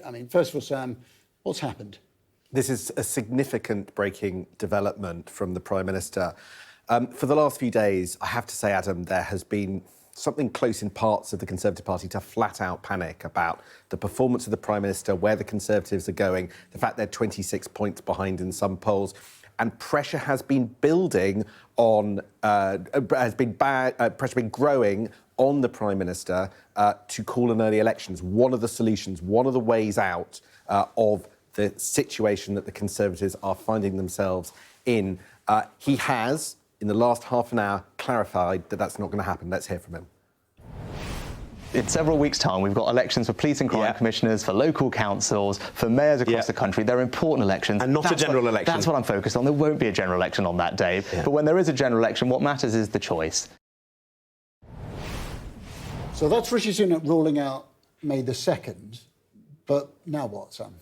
I mean, first of all, Sam, what's happened? This is a significant breaking development from the Prime Minister. For the last few days, I have to say, Adam, there has been something close in parts of the Conservative Party to flat-out panic about the performance of the Prime Minister, where the Conservatives are going, the fact they're 26 points behind in some polls. And pressure has been building on, pressure been growing on the Prime Minister to call an early elections. One of the solutions, one of the ways out of the situation that the Conservatives are finding themselves in. He has, in the last half an hour, clarified that that's not going to happen. Let's hear from him. In several weeks' time, we've got elections for police and crime commissioners, for local councils, for mayors across the country. They're important elections. And not a general election. That's what I'm focused on. There won't be a general election on that day. Yeah. But when there is a general election, what matters is the choice. So that's Rishi Sunak ruling out May the 2nd. But now what, Sam?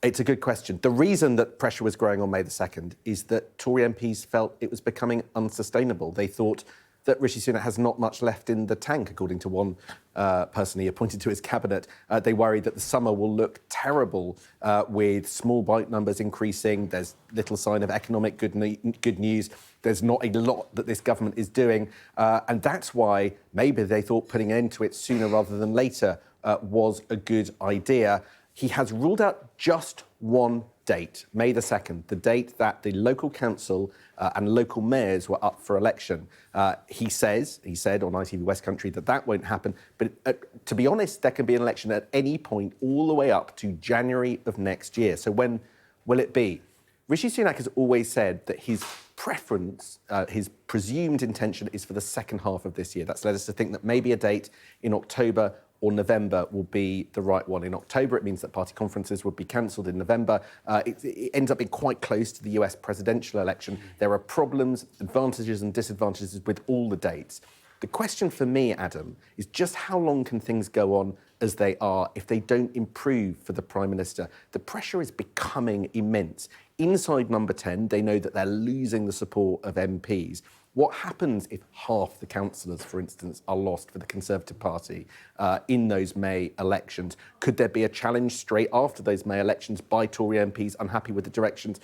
It's a good question. The reason that pressure was growing on May the 2nd is that Tory MPs felt it was becoming unsustainable. They thought that Rishi Sunak has not much left in the tank, according to one person he appointed to his cabinet. They worry that the summer will look terrible with small bite numbers increasing. There's little sign of economic good news. There's not a lot that this government is doing. And that's why maybe they thought putting an end to it sooner rather than later was a good idea. He has ruled out just one date, May the 2nd, the date that the local council and local mayors were up for election. He said on ITV West Country that won't happen. But to be honest, there can be an election at any point all the way up to January of next year. So when will it be? Rishi Sunak has always said that his preference, his presumed intention is for the second half of this year. That's led us to think that maybe a date in October or November will be the right one. In October, it means that party conferences would be cancelled. In November, it ends up being quite close to the US presidential election. There are problems, advantages and disadvantages with all the dates. The question for me, Adam, is just how long can things go on as they are if they don't improve for the Prime Minister? The pressure is becoming immense. Inside Number 10, they know that they're losing the support of MPs. What happens if half the councillors, for instance, are lost for the Conservative Party in those May elections? Could there be a challenge straight after those May elections by Tory MPs unhappy with the directions?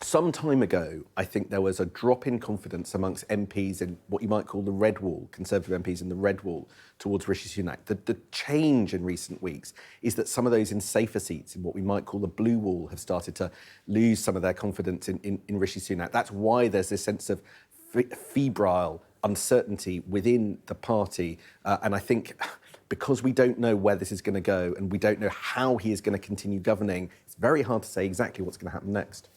Some time ago, I think there was a drop in confidence amongst MPs in what you might call the red wall, Conservative MPs in the red wall towards Rishi Sunak. The change in recent weeks is that some of those in safer seats, in what we might call the blue wall, have started to lose some of their confidence in Rishi Sunak. That's why there's this sense of febrile uncertainty within the party. And I think because we don't know where this is going to go and we don't know how he is going to continue governing, it's very hard to say exactly what's going to happen next.